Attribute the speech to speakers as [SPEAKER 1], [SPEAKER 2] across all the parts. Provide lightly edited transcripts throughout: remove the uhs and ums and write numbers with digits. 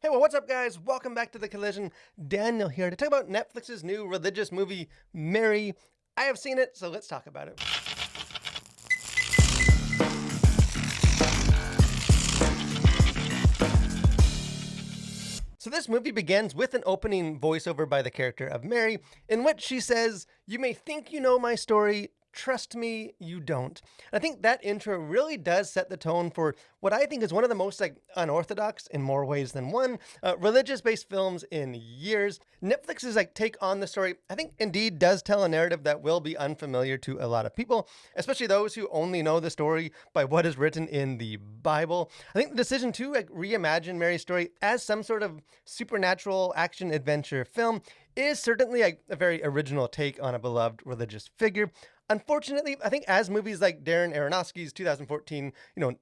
[SPEAKER 1] Hey, well, what's up, guys? Welcome back to The Collision. Daniel here to talk about Netflix's new religious movie, Mary. I have seen it, so let's talk about it. So this movie begins with an opening voiceover by the character of Mary, in which she says, "You may think you know my story. Trust me, you don't." And I think that intro really does set the tone for what I think is one of the most unorthodox, in more ways than one, religious-based films in years. Netflix's take on the story, I think, indeed does tell a narrative that will be unfamiliar to a lot of people, especially those who only know the story by what is written in the Bible. I think the decision to reimagine Mary's story as some sort of supernatural action adventure film is certainly a very original take on a beloved religious figure. Unfortunately, I think as movies like Darren Aronofsky's 2014,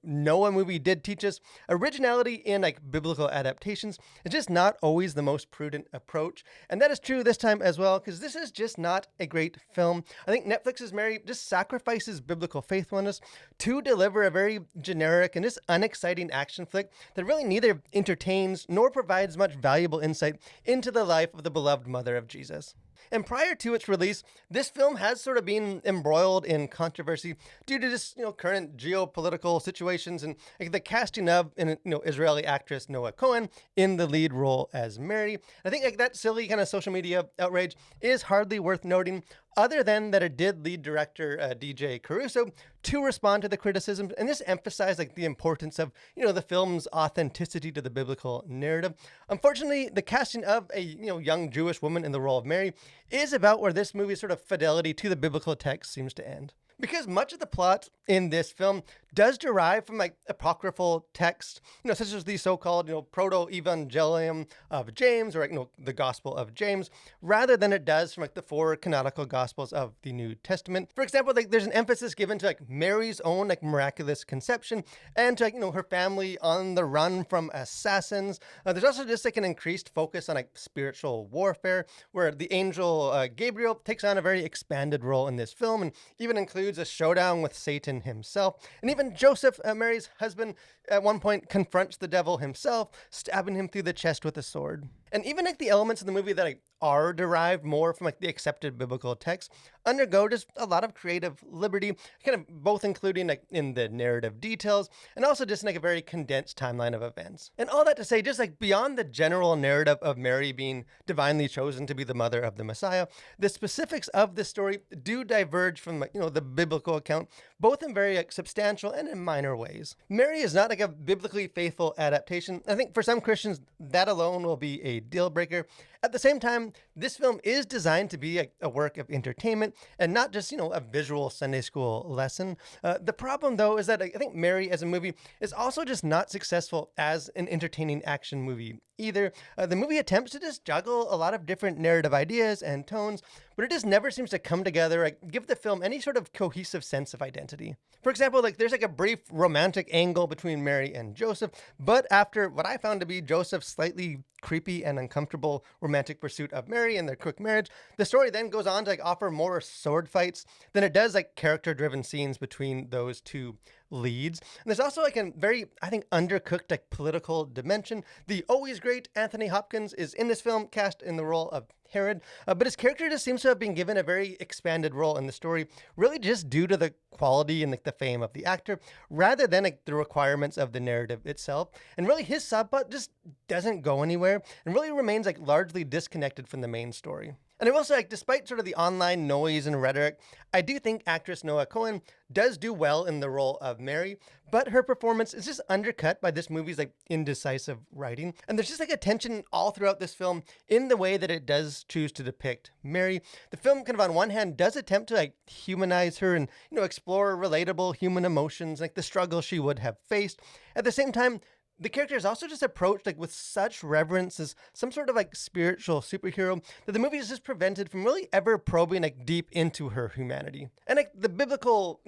[SPEAKER 1] Noah movie did teach us, originality in biblical adaptations is just not always the most prudent approach. And that is true this time as well, because this is just not a great film. I think Netflix's Mary just sacrifices biblical faithfulness to deliver a very generic and just unexciting action flick that really neither entertains nor provides much valuable insight into the life of the beloved mother of Jesus. And prior to its release, this film has sort of been embroiled in controversy due to just, current geopolitical situations and the casting of Israeli actress Noah Cohen in the lead role as Mary. I think that silly kind of social media outrage is hardly worth noting, other than that it did lead director DJ Caruso to respond to the criticisms and just emphasize the importance of the film's authenticity to the biblical narrative. Unfortunately, the casting of a young Jewish woman in the role of Mary is about where this movie's sort of fidelity to the biblical text seems to end. Because much of the plot in this film does derive from apocryphal text, such as the so-called proto-evangelium of James, or the Gospel of James, rather than it does from the four canonical Gospels of the New Testament. For example, there's an emphasis given to Mary's own miraculous conception and to her family on the run from assassins. There's also just an increased focus on spiritual warfare, where the angel Gabriel takes on a very expanded role in this film and even includes a showdown with Satan himself. And even Joseph, Mary's husband, at one point confronts the devil himself, stabbing him through the chest with a sword. And even the elements in the movie that are derived more from the accepted biblical text undergo just a lot of creative liberty, kind of both including in the narrative details and also just a very condensed timeline of events. And all that to say, just beyond the general narrative of Mary being divinely chosen to be the mother of the Messiah, the specifics of this story do diverge from the biblical account, both in very substantial and in minor ways. Mary is not a biblically faithful adaptation. I think for some Christians that alone will be a deal breaker. At the same time, this film is designed to be a work of entertainment and not just, a visual Sunday school lesson. The problem, though, is that I think Mary as a movie is also just not successful as an entertaining action movie either. The movie attempts to just juggle a lot of different narrative ideas and tones, but it just never seems to come together, give the film any sort of cohesive sense of identity. For example, there's a brief romantic angle between Mary and Joseph, but after what I found to be Joseph's slightly creepy and uncomfortable romantic pursuit of Mary and their quick marriage, the story then goes on to offer more sword fights than it does character-driven scenes between those two leads. And there's also a very, I think, undercooked political dimension. The always great Anthony Hopkins is in this film, cast in the role of Herod, but his character just seems to have been given a very expanded role in the story, really just due to the quality and the fame of the actor, rather than the requirements of the narrative itself. And really his subplot just doesn't go anywhere and really remains largely disconnected from the main story. And I will say, despite sort of the online noise and rhetoric, I do think actress Noah Cohen does do well in the role of Mary, but her performance is just undercut by this movie's indecisive writing. And there's just a tension all throughout this film in the way that it does choose to depict Mary. The film kind of on one hand does attempt to humanize her and, explore relatable human emotions, the struggle she would have faced. At the same time, the character is also just approached with such reverence as some sort of spiritual superhero that the movie is just prevented from really ever probing deep into her humanity. And the biblical,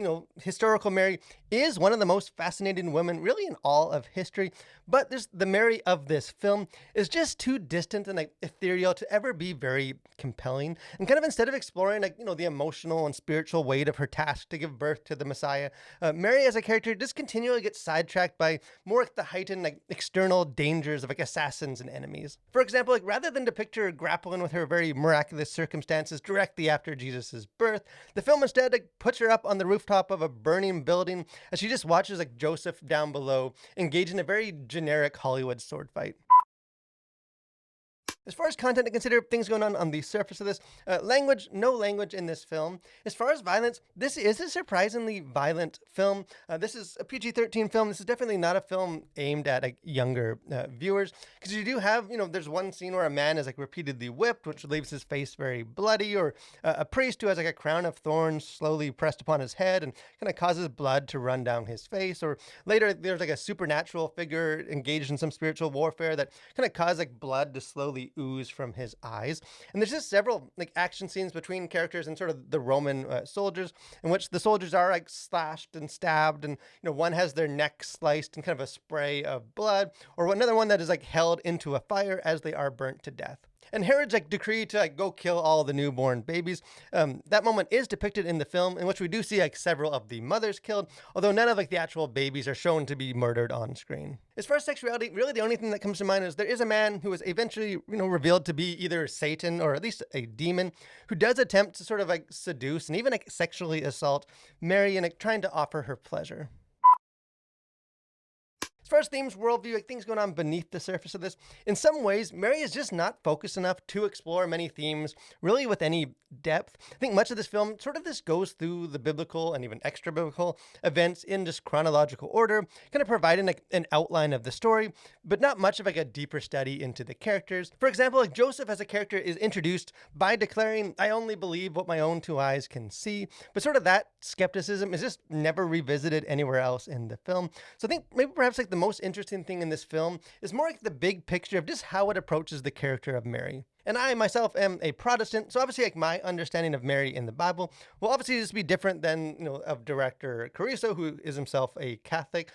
[SPEAKER 1] historical Mary is one of the most fascinating women really in all of history, but the Mary of this film is just too distant and like ethereal to ever be very compelling. And kind of instead of exploring like, the emotional and spiritual weight of her task to give birth to the Messiah, Mary as a character just continually gets sidetracked by more like the heightened like external dangers of like assassins and enemies. For example, like rather than depict her grappling with her very miraculous circumstances directly after Jesus' birth, the film instead like puts her up on the rooftop of a burning building as she just watches like Joseph down below engage in a very generic Hollywood sword fight. As far as content to consider, things going on the surface of this, language, no language in this film. As far as violence, this is a surprisingly violent film. This is a PG-13 film. This is definitely not a film aimed at like younger viewers, because you do have, there's one scene where a man is like repeatedly whipped, which leaves his face very bloody, or a priest who has like a crown of thorns slowly pressed upon his head and kind of causes blood to run down his face. Or later, there's like a supernatural figure engaged in some spiritual warfare that kind of causes like blood to slowly ooze from his eyes. And there's just several like action scenes between characters and sort of the Roman soldiers, in which the soldiers are like slashed and stabbed, and one has their neck sliced and kind of a spray of blood, or another one that is like held into a fire as they are burnt to death. And Herod's like decree to like go kill all the newborn babies. That moment is depicted in the film, in which we do see like several of the mothers killed, although none of like the actual babies are shown to be murdered on screen. As far as sexuality, really the only thing that comes to mind is there is a man who is eventually, revealed to be either Satan or at least a demon, who does attempt to sort of like seduce and even like sexually assault Mary and like trying to offer her pleasure. As far as themes, worldview, like things going on beneath the surface of this, in some ways, Mary is just not focused enough to explore many themes really with any depth. I think much of this film sort of this goes through the biblical and even extra biblical events in just chronological order, kind of providing like an outline of the story, but not much of like a deeper study into the characters. For example, like Joseph as a character is introduced by declaring, "I only believe what my own two eyes can see," but sort of that skepticism is just never revisited anywhere else in the film. So I think maybe perhaps like the most interesting thing in this film is more like the big picture of just how it approaches the character of Mary. And I myself am a Protestant, so obviously like my understanding of Mary in the Bible will obviously just be different than, of director Carrizo, who is himself a Catholic.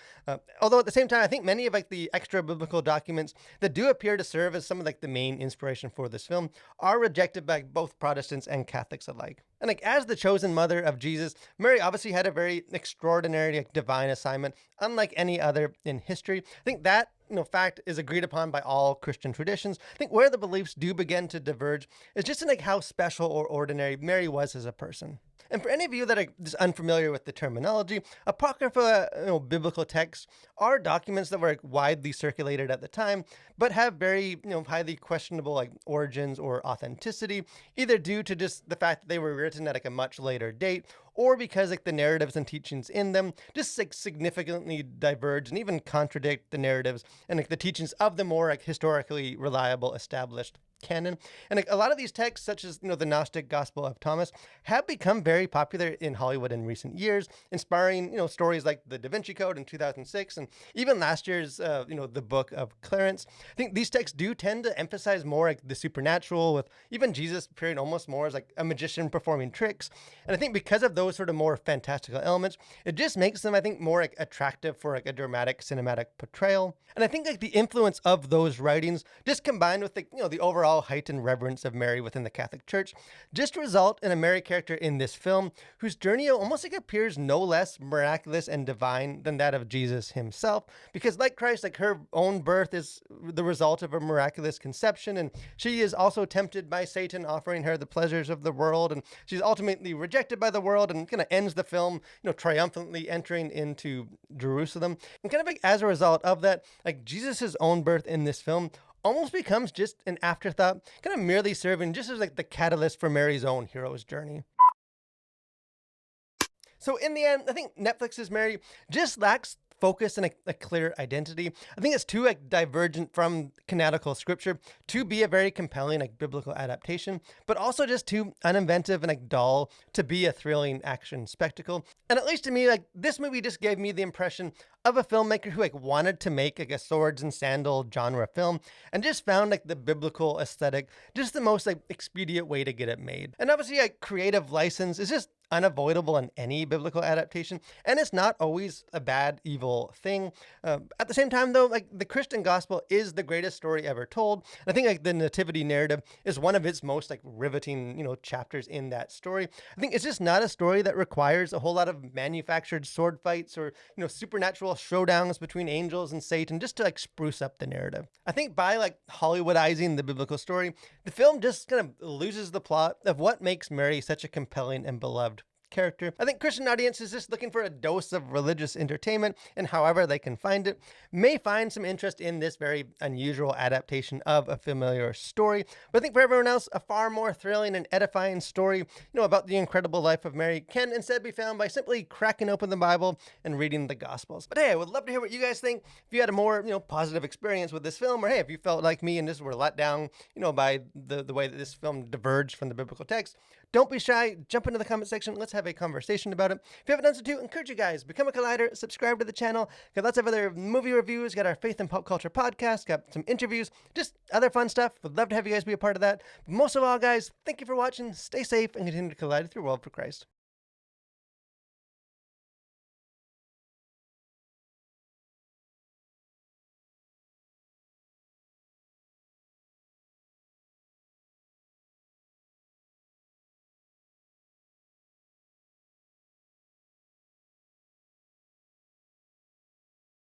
[SPEAKER 1] Although at the same time, I think many of like the extra biblical documents that do appear to serve as some of like the main inspiration for this film are rejected by both Protestants and Catholics alike. And like as the chosen mother of Jesus, Mary obviously had a very extraordinary like, divine assignment, unlike any other in history. I think that fact is agreed upon by all Christian traditions. I think where the beliefs do begin to diverge is just in like how special or ordinary Mary was as a person. And for any of you that are just unfamiliar with the terminology, apocrypha, biblical texts are documents that were like, widely circulated at the time, but have very, highly questionable like origins or authenticity, either due to just the fact that they were written at like a much later date, or because like the narratives and teachings in them just like significantly diverge and even contradict the narratives and like the teachings of the more like historically reliable established canon. And like, a lot of these texts, such as the Gnostic Gospel of Thomas, have become very popular in Hollywood in recent years, inspiring stories like the Da Vinci Code in 2006, and even last year's the Book of Clarence. I think these texts do tend to emphasize more like the supernatural, with even Jesus appearing almost more as like a magician performing tricks. And I think because of those sort of more fantastical elements, it just makes them, I think, more like attractive for like a dramatic cinematic portrayal. And I think like the influence of those writings, just combined with the overall heightened reverence of Mary within the Catholic Church, just result in a Mary character in this film whose journey almost like appears no less miraculous and divine than that of Jesus himself. Because like Christ, like her own birth is the result of a miraculous conception, and she is also tempted by Satan offering her the pleasures of the world, and she's ultimately rejected by the world, and kind of ends the film, triumphantly entering into Jerusalem. And kind of like as a result of that, like Jesus's own birth in this film almost becomes just an afterthought, kind of merely serving just as like the catalyst for Mary's own hero's journey. So in the end, I think Netflix's Mary just lacks focus and a clear identity. I think it's too like divergent from canonical scripture to be a very compelling like biblical adaptation, but also just too uninventive and like dull to be a thrilling action spectacle. And at least to me, like this movie just gave me the impression of a filmmaker who like wanted to make like a swords and sandal genre film and just found like the biblical aesthetic just the most like expedient way to get it made. And obviously like creative license is just unavoidable in any biblical adaptation, and it's not always a bad, evil thing. At the same time, though, like the Christian gospel is the greatest story ever told. And I think like the nativity narrative is one of its most like riveting, chapters in that story. I think it's just not a story that requires a whole lot of manufactured sword fights or supernatural showdowns between angels and Satan just to like spruce up the narrative. I think by like Hollywoodizing the biblical story, the film just kind of loses the plot of what makes Mary such a compelling and beloved character. I think Christian audiences just looking for a dose of religious entertainment, and however they can find it, may find some interest in this very unusual adaptation of a familiar story. But I think for everyone else, a far more thrilling and edifying story, about the incredible life of Mary can instead be found by simply cracking open the Bible and reading the Gospels. But hey, I would love to hear what you guys think. If you had a more, positive experience with this film, or hey, if you felt like me and just were let down, by the way that this film diverged from the biblical text, don't be shy. Jump into the comment section. Let's have a conversation about it. If you haven't done so too, encourage you guys, become a Collider, subscribe to the channel. Got lots of other movie reviews, got our Faith and Pop Culture podcast, got some interviews, just other fun stuff. Would love to have you guys be a part of that. But most of all, guys, thank you for watching. Stay safe and continue to collide with your world for Christ.